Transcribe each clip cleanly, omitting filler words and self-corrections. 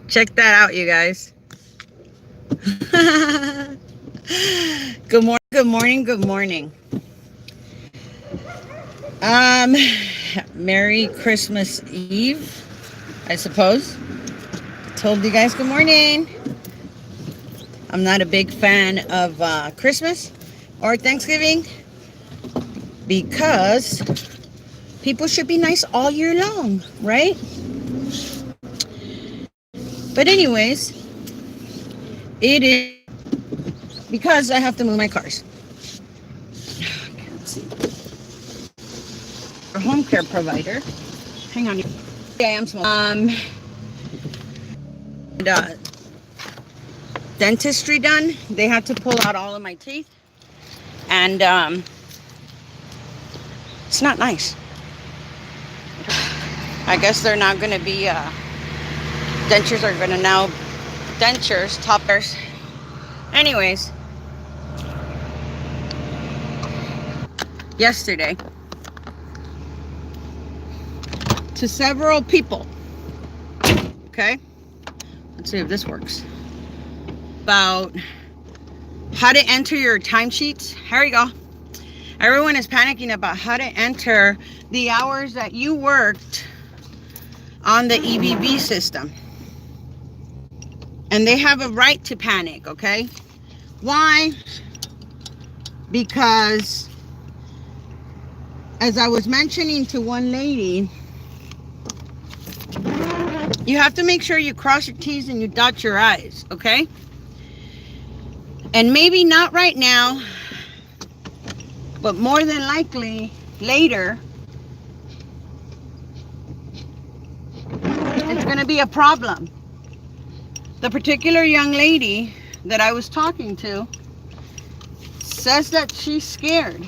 Check that out, you guys. Good morning, good morning, good morning. Um, Merry Christmas Eve, I suppose. Told you guys good morning. I'm not a big fan of Christmas or Thanksgiving because people should be nice all year long, right? But anyways, it is because I have to move my cars. Our home care provider. Hang on. I am smoking. And, dentistry done. They had to pull out all of my teeth, and it's not nice. I guess they're not going to be. Dentures are going to now toppers. Anyways, yesterday, to several people. Okay, let's see if this works. About how to enter your timesheets. Here we go. Everyone is panicking about how to enter the hours that you worked on the EBB system. And they have a right to panic, okay? Why? Because, as I was mentioning to one lady, you have to make sure you cross your T's and you dot your I's, okay? And maybe not right now, but more than likely later, it's going to be a problem. The particular young lady that I was talking to says that she's scared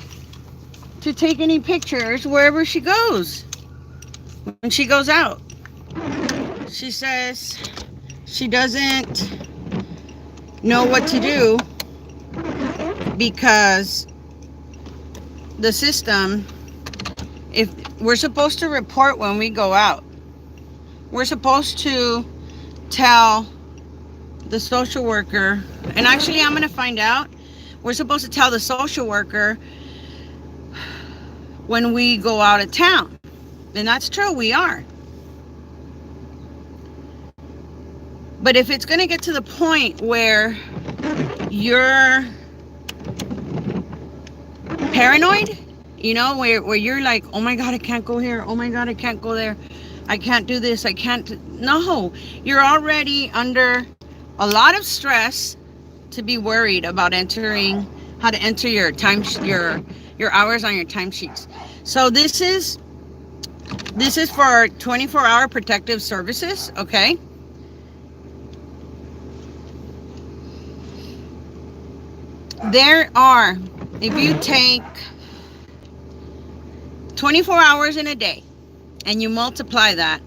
to take any pictures wherever she goes when she goes out. She says she doesn't know what to do because the system, if we're supposed to report when we go out, we're supposed to tell the social worker, and actually I'm going to find out, we're supposed to tell the social worker when we go out of town. And that's true, we are. But if it's going to get to the point where you're paranoid, you know, where you're like, oh my God, I can't go here. Oh my God, I can't go there. I can't do this. I can't. No, you're already under a lot of stress to be worried about entering, how to enter your time, your hours on your timesheets. So this is for 24-hour protective services, okay? There are, if you take 24 hours in a day and you multiply that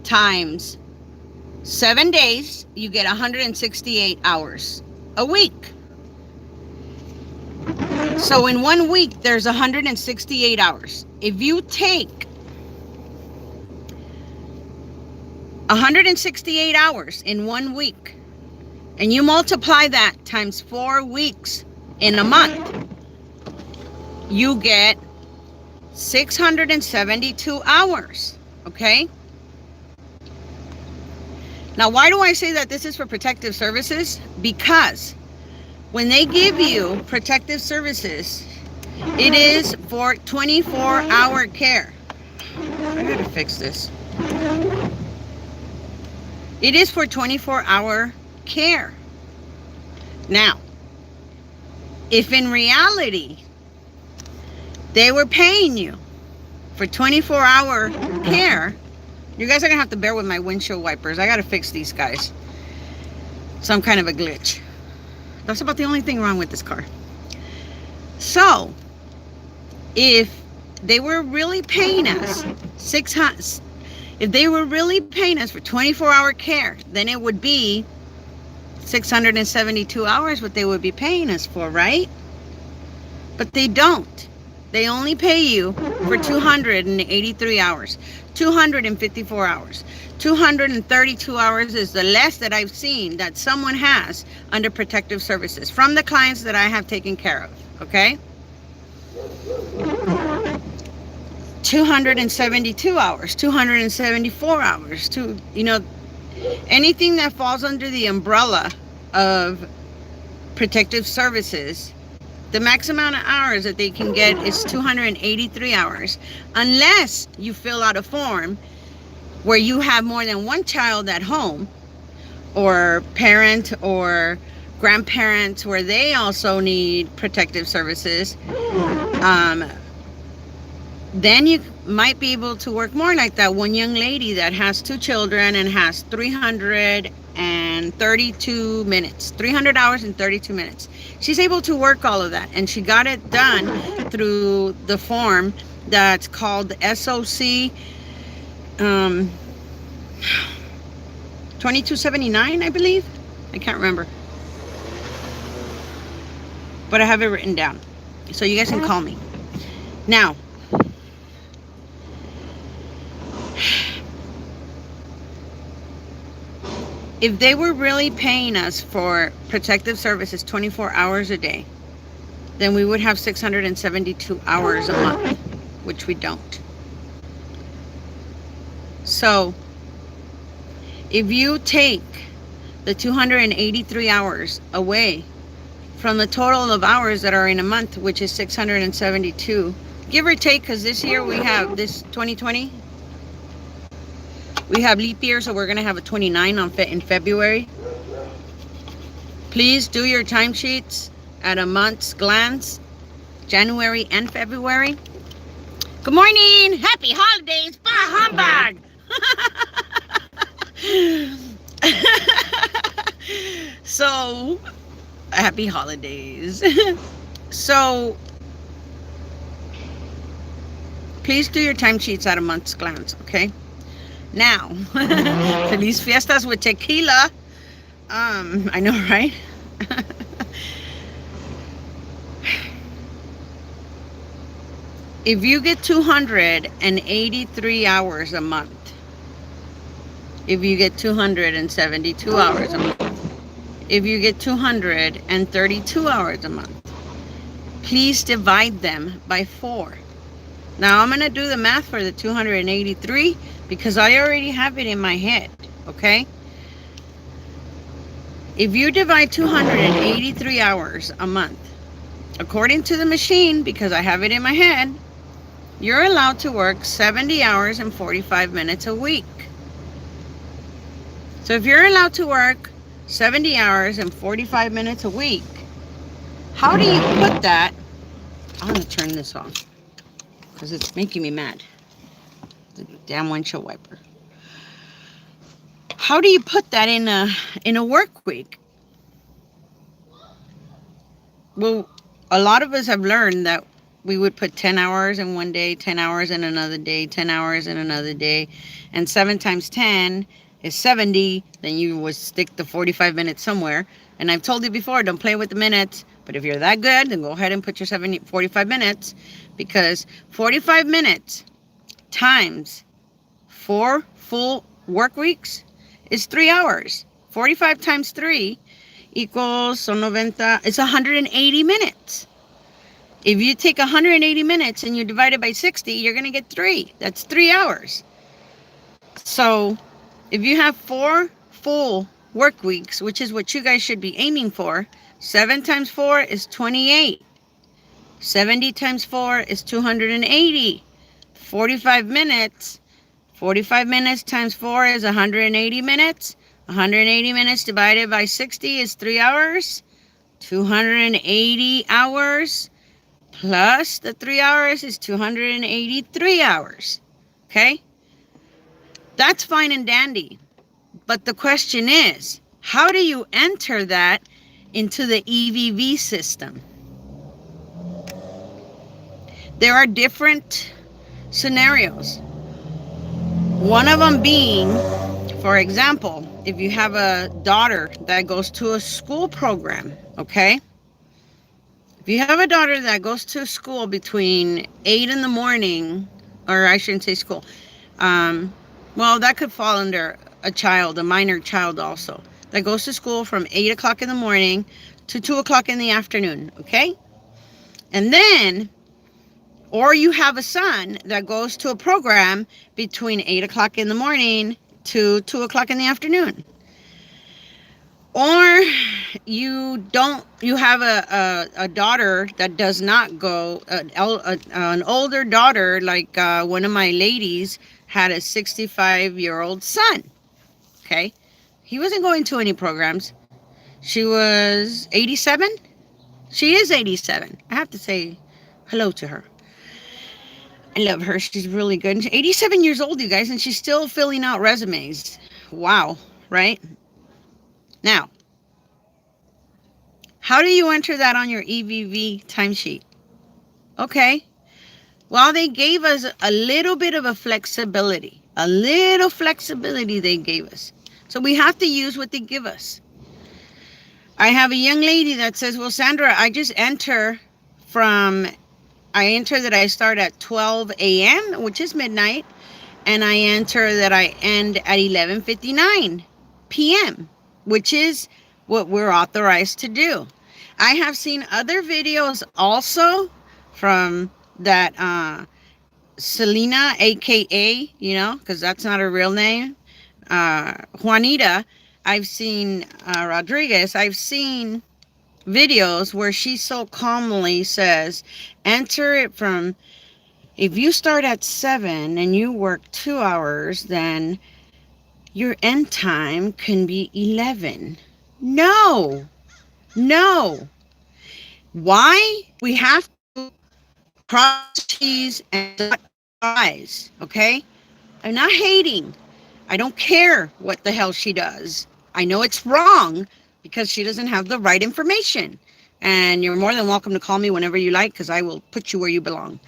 times 7 days, you get 168 hours a week. So in 1 week, there's 168 hours. If you take 168 hours in 1 week and you multiply that times 4 weeks in a month, you get 672 hours, okay? Now, why do I say that this is for protective services? Because when they give you protective services, it is for 24-hour care. I gotta fix this. It is for 24-hour care. Now, if in reality they were paying you for 24-hour care, you guys are gonna have to bear with my windshield wipers. I gotta fix these guys. Some kind of a glitch. That's about the only thing wrong with this car. So, if they were really paying us if they were really paying us for 24-hour care, then it would be 672 hours what they would be paying us for, right? But they don't. They only pay you for 283 hours, 254 hours. 232 hours is the less that I've seen that someone has under protective services from the clients that I have taken care of, okay? 272 hours, 274 hours, anything that falls under the umbrella of protective services, the max amount of hours that they can get is 283 hours, unless you fill out a form where you have more than one child at home, or parent or grandparents where they also need protective services. Then you might be able to work more, like that one young lady that has 2 children and has 332 minutes, 300 hours and 32 minutes. She's able to work all of that, and she got it done through the form that's called SOC 2279, I believe. I can't remember, but I have it written down, so you guys can call me. Now, if they were really paying us for protective services 24 hours a day, then we would have 672 hours a month, which we don't. So, if you take the 283 hours away from the total of hours that are in a month, which is 672, give or take, because this year we have this 2020, we have leap year, so we're going to have a 29 in February. Please do your timesheets at a month's glance, January and February. Good morning. Happy holidays. Bah humbug. So, happy holidays. So, please do your timesheets at a month's glance, okay? Now, Feliz Fiestas with tequila. I know, right? If you get 283 hours a month, if you get 272 hours a month, if you get 232 hours a month, please divide them by 4. Now, I'm going to do the math for the 283 because I already have it in my head, okay? If you divide 283 hours a month, according to the machine, because I have it in my head, you're allowed to work 70 hours and 45 minutes a week. So if you're allowed to work 70 hours and 45 minutes a week, how do you put that? I'm going to turn this off because it's making me mad. The damn windshield wiper. How do you put that in a work week? Well, a lot of us have learned that we would put 10 hours in one day, 10 hours in another day, 10 hours in another day, and 7 times 10 is 70. Then you would stick the 45 minutes somewhere. And I've told you before, don't play with the minutes. But if you're that good, then go ahead and put your 45 minutes, because 45 minutes times 4 full work weeks is 3 hours. 45 times 3 equals, so 90, it's 180 minutes. If you take 180 minutes and you divide it by 60, you're going to get 3. That's 3 hours. So if you have 4 full work weeks, which is what you guys should be aiming for, 7 times 4 is 28. 70 times 4 is 280. 45 minutes times 4 is 180 minutes. 180 minutes divided by 60 is 3 hours. 280 hours plus the 3 hours is 283 hours. Okay? That's fine and dandy. But the question is, how do you enter that into the EVV system? There are different scenarios. One of them being, for example, if you have a daughter that goes to a school program, okay? If you have a daughter that goes to school between 8 in the morning, or I shouldn't say school, well, that could fall under a child, a minor child also, that goes to school from 8 o'clock in the morning to 2 o'clock in the afternoon, okay? And then, or you have a son that goes to a program between 8 o'clock in the morning to 2 o'clock in the afternoon. Or you have a daughter that does not go, an older daughter, like one of my ladies had a 65-year-old son, okay? He wasn't going to any programs. She was 87. She is 87. I have to say hello to her. I love her. She's really good. She's 87 years old, you guys, and she's still filling out resumes. Wow, right? Now, how do you enter that on your EVV timesheet? Okay. Well, they gave us a little bit of a flexibility. A little flexibility they gave us. So we have to use what they give us. I have a young lady that says, well, Sandra, I just enter that I start at 12 a.m., which is midnight, and I enter that I end at 11:59 p.m., which is what we're authorized to do. I have seen other videos also from that Selena, aka, because that's not her real name, Juanita. I've seen Rodriguez. I've seen videos where she so calmly says, enter it from, if you start at 7 and you work 2 hours, then your end time can be 11. No. Why? We have to cross T's and dot I's, okay? I'm not hating. I don't care what the hell she does. I know it's wrong because she doesn't have the right information. And you're more than welcome to call me whenever you like, because I will put you where you belong.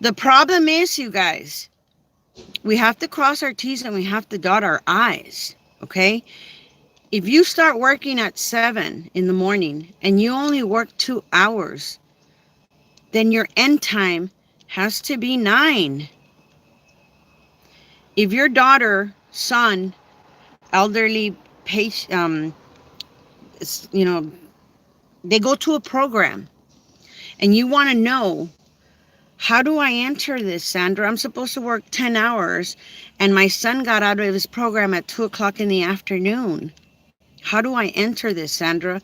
The problem is, you guys, we have to cross our T's and we have to dot our I's, okay? If you start working at 7 in the morning and you only work 2 hours, then your end time has to be 9. If your daughter, son, elderly patient, they go to a program and you want to know, how do I enter this, Sandra? I'm supposed to work 10 hours and my son got out of his program at 2 o'clock in the afternoon. How do I enter this, Sandra?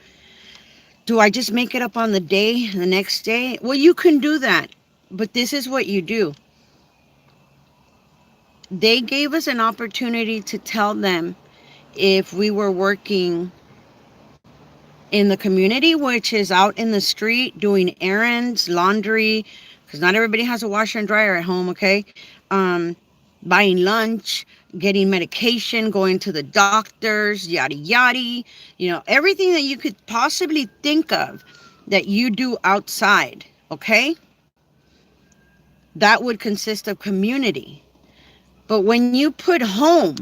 Do I just make it up on the next day? Well, you can do that, but this is what you do. They gave us an opportunity to tell them if we were working in the community, which is out in the street doing errands, laundry, because not everybody has a washer and dryer at home, okay? Buying lunch, getting medication, going to the doctors, yada yada, everything that you could possibly think of that you do outside, okay? That would consist of community. But when you put home,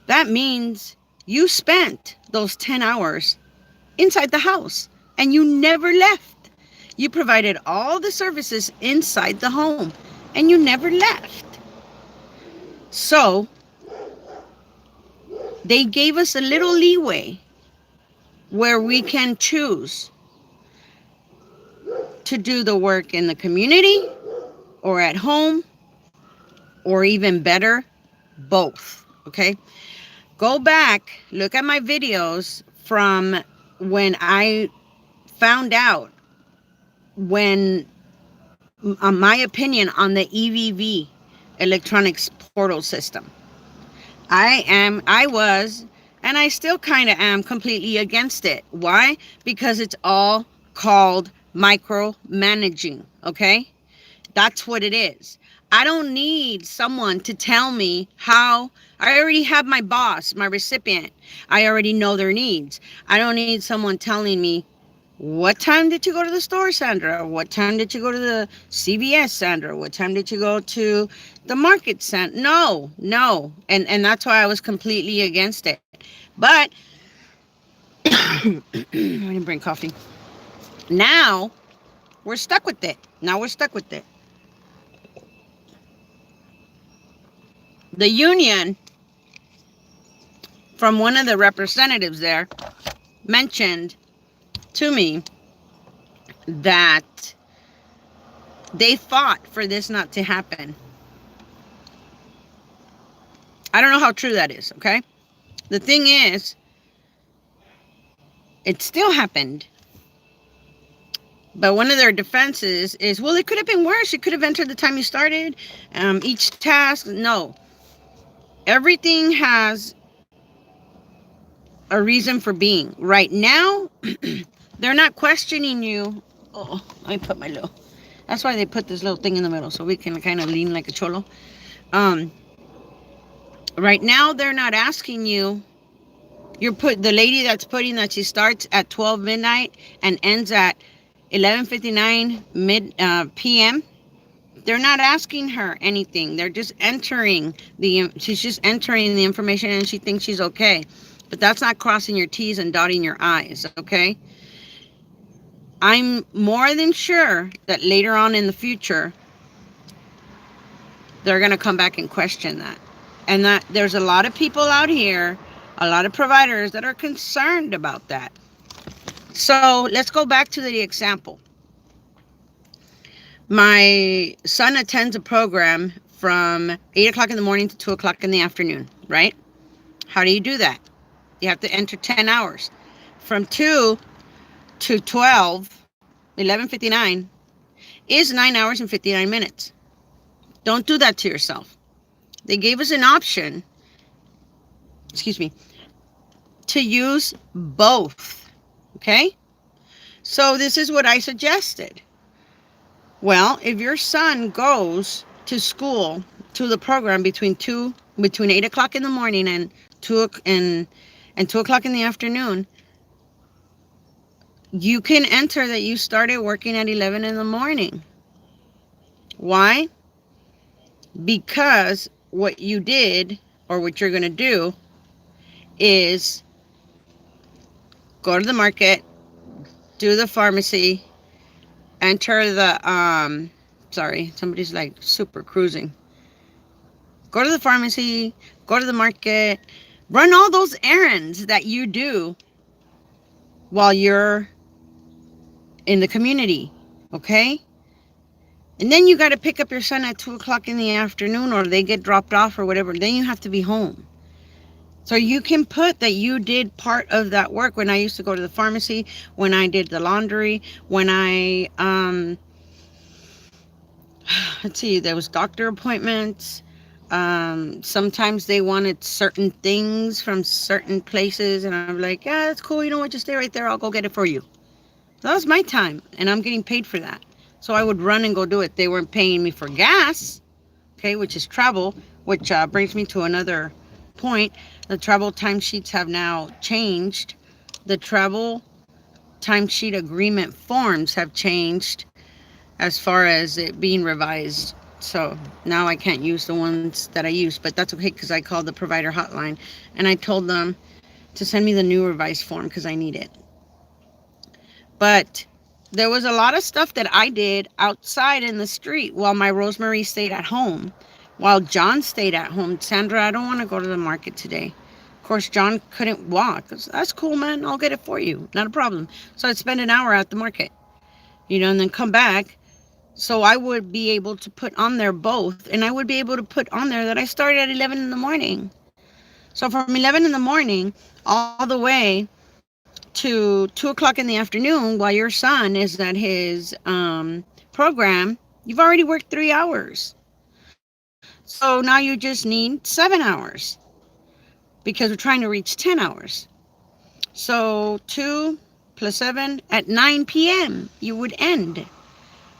that means you spent those 10 hours inside the house and you never left. You provided all the services inside the home and you never left. So they gave us a little leeway where we can choose to do the work in the community or at home, or even better, both, okay? Go back, look at my videos from when I found out my opinion on the EVV, electronics portal system. I was, and I still kind of am completely against it. Why? Because it's all called micromanaging, okay? That's what it is. I don't need someone to tell me how. I already have my boss, my recipient. I already know their needs. I don't need someone telling me, what time did you go to the store, Sandra? What time did you go to the CVS, Sandra? What time did you go to the market, Sandra? No. And that's why I was completely against it. But I didn't bring coffee. Now we're stuck with it. Now we're stuck with it. The union, from one of the representatives there, mentioned to me that they fought for this not to happen. I don't know how true that is, okay? The thing is, it still happened. But one of their defenses is, well, it could have been worse. It could have entered the time you started. Each task, no. Everything has a reason for being. Right now, they're not questioning you. Oh, I put my little... That's why they put this little thing in the middle, so we can kind of lean like a cholo. Right now, they're not asking you. The lady that's putting that she starts at 12 midnight and ends at 11:59 p.m. They're not asking her anything. They're just entering she's just entering the information, and she thinks she's okay. But that's not crossing your T's and dotting your I's, okay? I'm more than sure that later on in the future, they're going to come back and question that. And that there's a lot of people out here, a lot of providers that are concerned about that. So let's go back to the example. My son attends a program from 8 o'clock in the morning to 2 o'clock in the afternoon, right? How do you do that? You have to enter 10 hours. From 2 to 12, 11:59, is 9 hours and 59 minutes. Don't do that to yourself. They gave us an option, to use both, okay? So this is what I suggested. Well, if your son goes to school, to the program between 8 o'clock in the morning and 2 o'clock in the afternoon, you can enter that you started working at 11 in the morning. Why? Because what you did, or what you're going to do, is go to the market, do the pharmacy, enter the, sorry, somebody's like super cruising. Go to the pharmacy, go to the market, run all those errands that you do while you're in the community, okay? And then you got to pick up your son at 2 o'clock in the afternoon, or they get dropped off or whatever. Then you have to be home. So you can put that you did part of that work. When I used to go to the pharmacy, when I did the laundry, when I, let's see, there was doctor appointments. Sometimes they wanted certain things from certain places. And I'm like, yeah, that's cool. You know what? Just stay right there. I'll go get it for you. So that was my time. And I'm getting paid for that. So I would run and go do it. They weren't paying me for gas, okay, which is travel, which brings me to another point. The travel timesheets have now changed. The travel timesheet agreement forms have changed as far as it being revised. So now I can't use the ones that I used, but that's okay because I called the provider hotline and I told them to send me the new revised form because I need it. But there was a lot of stuff that I did outside in the street while my Rosemary stayed at home, while John stayed at home. Sandra, I don't want to go to the market today. Of course, John couldn't walk. That's cool, man. I'll get it for you. Not a problem. So I'd spend an hour at the market, and then come back. So I would be able to put on there both. And I would be able to put on there that I started at 11 in the morning. So from 11 in the morning all the way to 2 o'clock in the afternoon while your son is at his program, you've already worked 3 hours. So now you just need 7 hours because we're trying to reach 10 hours. So 2 plus 7 at 9 p.m. you would end.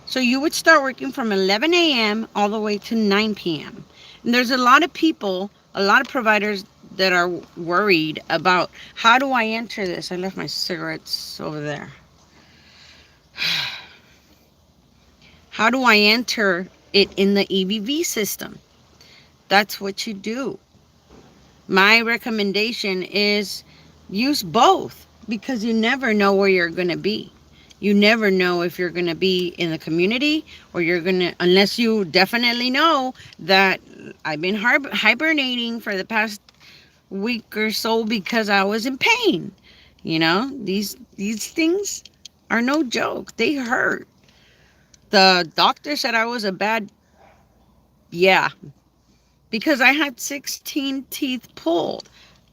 So you would start working from 11 a.m. all the way to 9 p.m. And there's a lot of people, a lot of providers that are worried about, how do I enter this? I left my cigarettes over there. How do I enter it in the EBV system? That's what you do. My recommendation is use both because you never know where you're going to be. You never know if you're going to be in the community or you're going to, unless you definitely know that I've been hibernating for the past week or so because I was in pain. You know, these things are no joke. They hurt. The doctor said I was a bad, yeah, because I had 16 teeth pulled.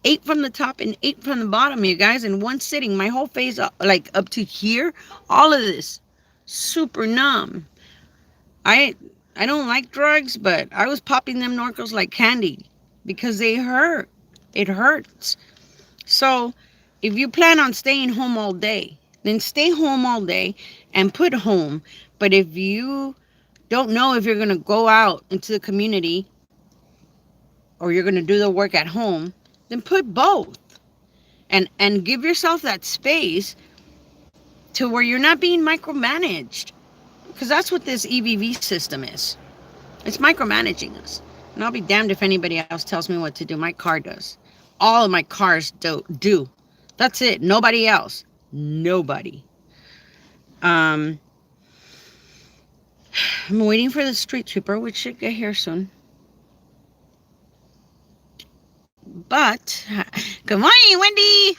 8 from the top and 8 from the bottom, you guys, in one sitting. My whole face, like up to here, all of this, super numb. I I don't like drugs, but I was popping them Norcos like candy because they hurt. It hurts. So if you plan on staying home all day, then stay home all day and put home. But if you don't know if you're going to go out into the community or you're going to do the work at home, then put both. And give yourself that space to where you're not being micromanaged. Because that's what this EVV system is. It's micromanaging us. And I'll be damned if anybody else tells me what to do. My car does. All of my cars do. That's it. Nobody else. Nobody. I'm waiting for the street sweeper, which should get here soon. But, good morning, Wendy.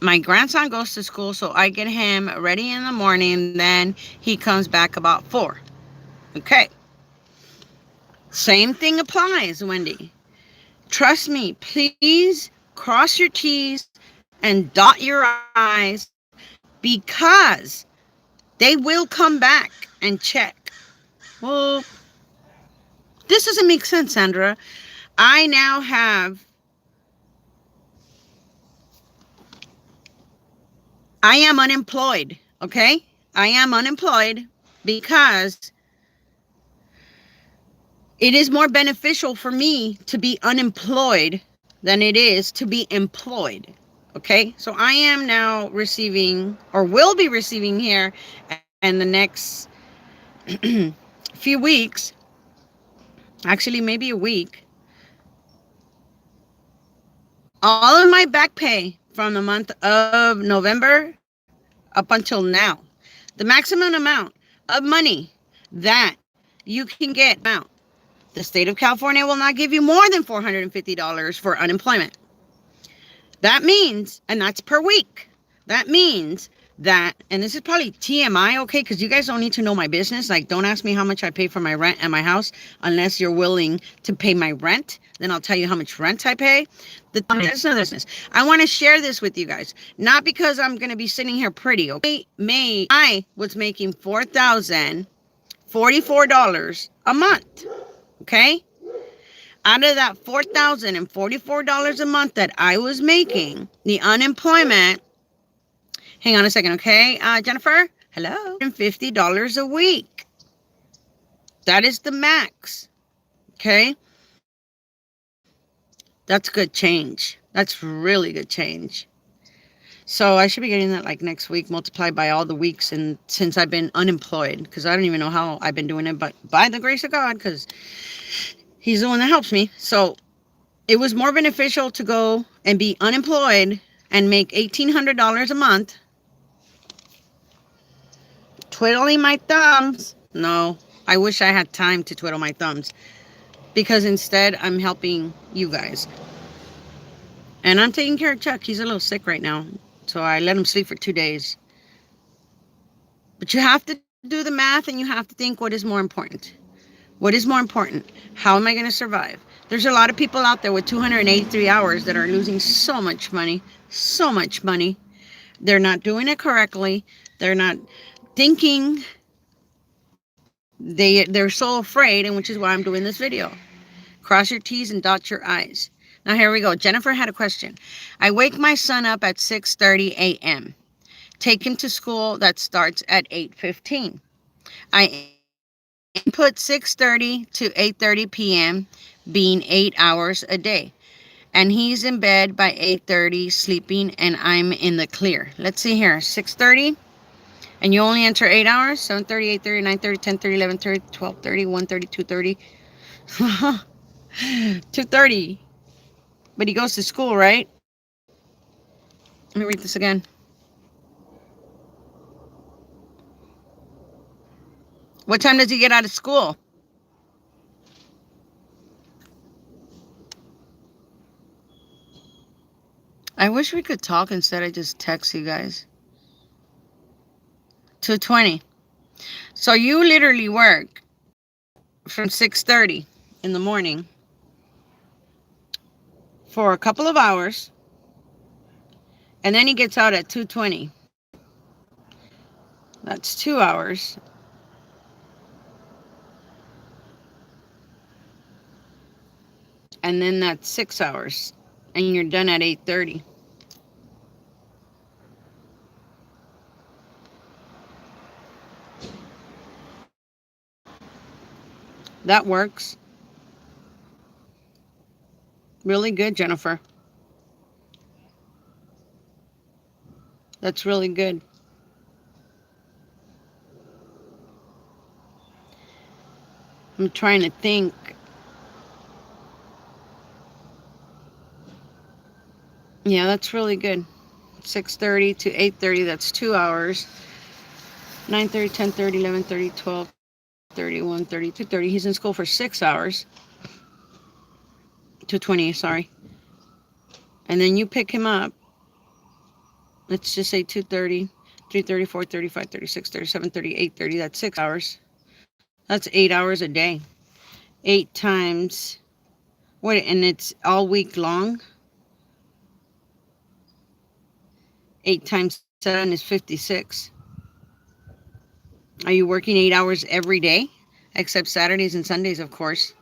My grandson goes to school, so I get him ready in the morning. Then he comes back about 4. Okay. Same thing applies, Wendy. Trust me, please cross your T's and dot your I's because they will come back and check. Well, this doesn't make sense, Sandra. I now have, I am unemployed, okay? I am unemployed because it is more beneficial for me to be unemployed than it is to be employed, okay? So I am now receiving, or will be receiving here in the next few weeks, actually maybe a week, all of my back pay from the month of November up until now. The maximum amount of money that you can get out. The state of California will not give you more than $450 for unemployment. That means, and that's per week. That means that, and this is probably TMI, okay, because you guys don't need to know my business. Like, don't ask me how much I pay for my rent at my house unless you're willing to pay my rent. Then I'll tell you how much rent I pay. That's no business. I want to share this with you guys, not because I'm going to be sitting here pretty. Okay, I was making $4,044 a month. Okay, out of that $4,044 a month that I was making, the unemployment. Hang on a second, okay, Jennifer? Hello? $50 a week. That is the max. Okay? That's good change. That's really good change. So I should be getting that like next week, multiplied by all the weeks and since I've been unemployed, because I don't even know how I've been doing it, but by the grace of God, because He's the one that helps me. So it was more beneficial to go and be unemployed and make $1,800 a month, twiddling my thumbs. No, I wish I had time to twiddle my thumbs, because instead I'm helping you guys. And I'm taking care of Chuck. He's a little sick right now, so I let him sleep for 2 days. But you have to do the math and you have to think, what is more important? What is more important? How am I going to survive? There's a lot of people out there with 283 hours that are losing so much money. So much money. They're not doing it correctly. They're not thinking. They're so afraid, and which is why I'm doing this video. Cross your T's and dot your I's. Now here we go. Jennifer had a question. I wake my son up at 6:30 a.m. Take him to school that starts at 8:15. I input 6:30 to 8:30 p.m. being 8 hours a day. And he's in bed by 8:30 sleeping and I'm in the clear. Let's see here. 6:30 and you only enter 8 hours. 7:30, 8:30, 9:30, 10:30, 11:30, 12:30, 1:30, 2:30. 2:30. But he goes to school, right? Let me read this again. What time does he get out of school? I wish we could talk instead of just text you guys. 2:20. So you literally work from 6:30 in the morning for a couple of hours, and then he gets out at 2:20. That's 2 hours. And then that's 6 hours, and you're done at 8:30. That works. Really good, Jennifer. That's really good. I'm trying to think. Yeah, that's really good. 6:30 to 8:30, that's 2 hours. 9:30, 10:30, 11:30, 12:30, 1:30, 2:30. He's in school for 6 hours. 2:20, sorry. And then you pick him up. Let's just say 2:30, 3:30, 4:30, 5:30, 6:30, 7:30, 8:30. That's 6 hours. That's 8 hours a day. 8 times, what, and it's all week long? 8 times 7 is 56. Are you working 8 hours every day? Except Saturdays and Sundays, of course.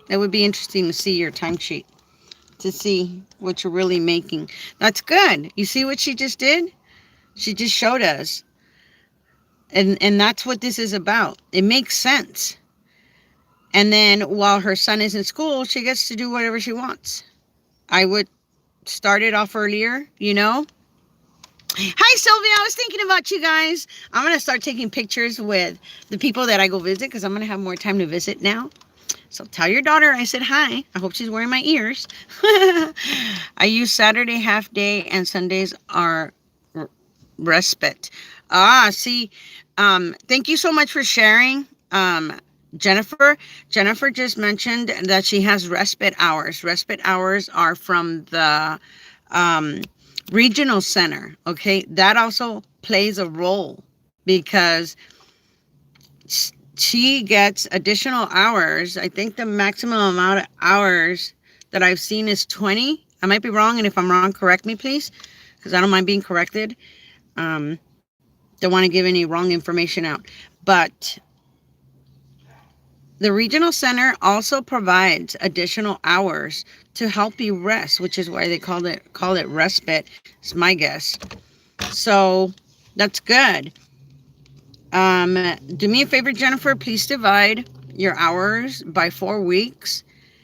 It would be interesting to see your timesheet, to see what you're really making. That's good. You see what she just did? She just showed us. And that's what this is about. It makes sense. And then while her son is in school, she gets to do whatever she wants. I would start it off earlier, you know. Hi, Sylvia. I was thinking about you guys. I'm going to start taking pictures with the people that I go visit because I'm going to have more time to visit now. So tell your daughter I said hi. I hope she's wearing my ears. I use Saturday half day and Sundays are respite. See, thank you so much for sharing. Jennifer just mentioned that she has respite hours. Respite hours are from the regional center. Okay, that also plays a role because she gets additional hours. I think the maximum amount of hours that I've seen is 20. I might be wrong, and if I'm wrong, correct me, please, because I don't mind being corrected. Don't want to give any wrong information out. But the regional center also provides additional hours to help you rest, which is why they call it respite. It's my guess. So that's good. Do me a favor, Jennifer. Please divide your hours by 4 weeks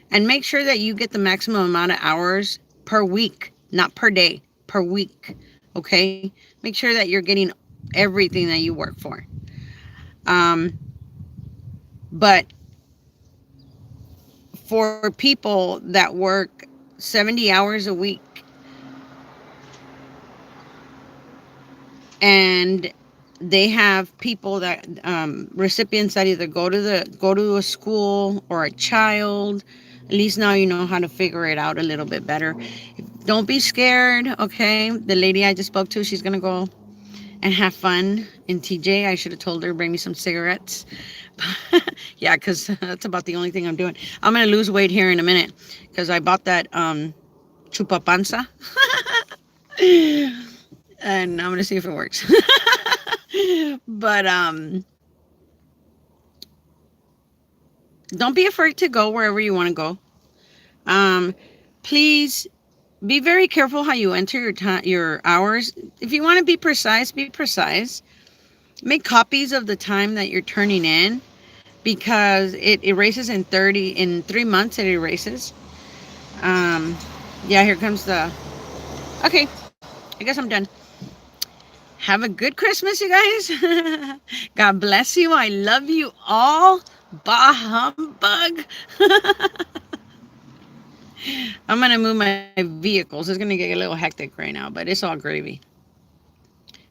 and make sure that you get the maximum amount of hours per week, not per day, per week. Okay? Make sure that you're getting everything that you work for. But for people that work 70 hours a week and they have people that recipients that either go to a school or a child, at least now you know how to figure it out a little bit better. Don't be scared, okay? The lady I just spoke to, she's gonna go and have fun in TJ. I should have told her bring me some cigarettes. Yeah, because that's about the only thing I'm doing. I'm gonna lose weight here in a minute because I bought that chupa panza. And I'm gonna see if it works. But don't be afraid to go wherever you want to go. Please be very careful how you enter your hours. If you want to be precise, be precise. Make copies of the time that you're turning in because it erases in 3 months. It erases. Yeah, here comes the. Okay, I guess I'm done. Have a good Christmas, you guys. God bless you. I love you all. Bah humbug. I'm going to move my vehicles. It's going to get a little hectic right now, but it's all gravy.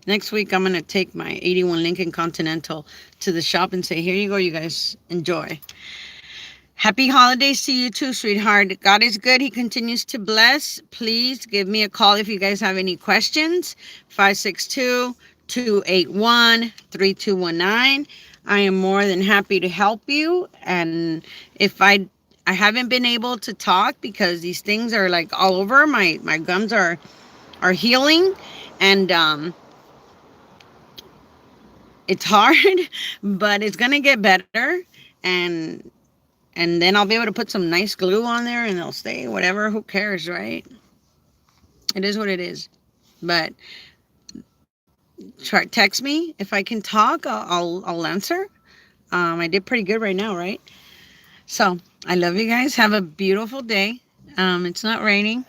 Next week, I'm going to take my 81 Lincoln Continental to the shop and say, here you go, you guys. Enjoy. Happy holidays to you too, sweetheart. God is good. He continues to bless. Please give me a call if you guys have any questions. 562-281-3219. I am more than happy to help you. And if I haven't been able to talk because these things are like all over. My gums are healing, and it's hard, but it's gonna get better. And then I'll be able to put some nice glue on there and they'll stay, whatever. Who cares, right? It is what it is. But text me if I can talk. I'll answer. I did pretty good right now, right? So I love you guys. Have a beautiful day. It's not raining.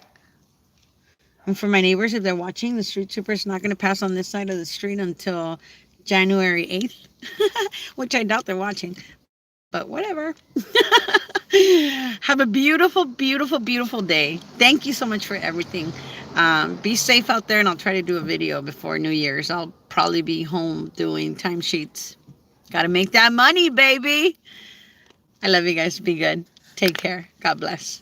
And for my neighbors, if they're watching, the street super is not going to pass on this side of the street until January 8th, which I doubt they're watching. But whatever. Have a beautiful, beautiful, beautiful day. Thank you so much for everything. Be safe out there, and I'll try to do a video before New Year's. I'll probably be home doing timesheets. Got to make that money, baby. I love you guys. Be good. Take care. God bless.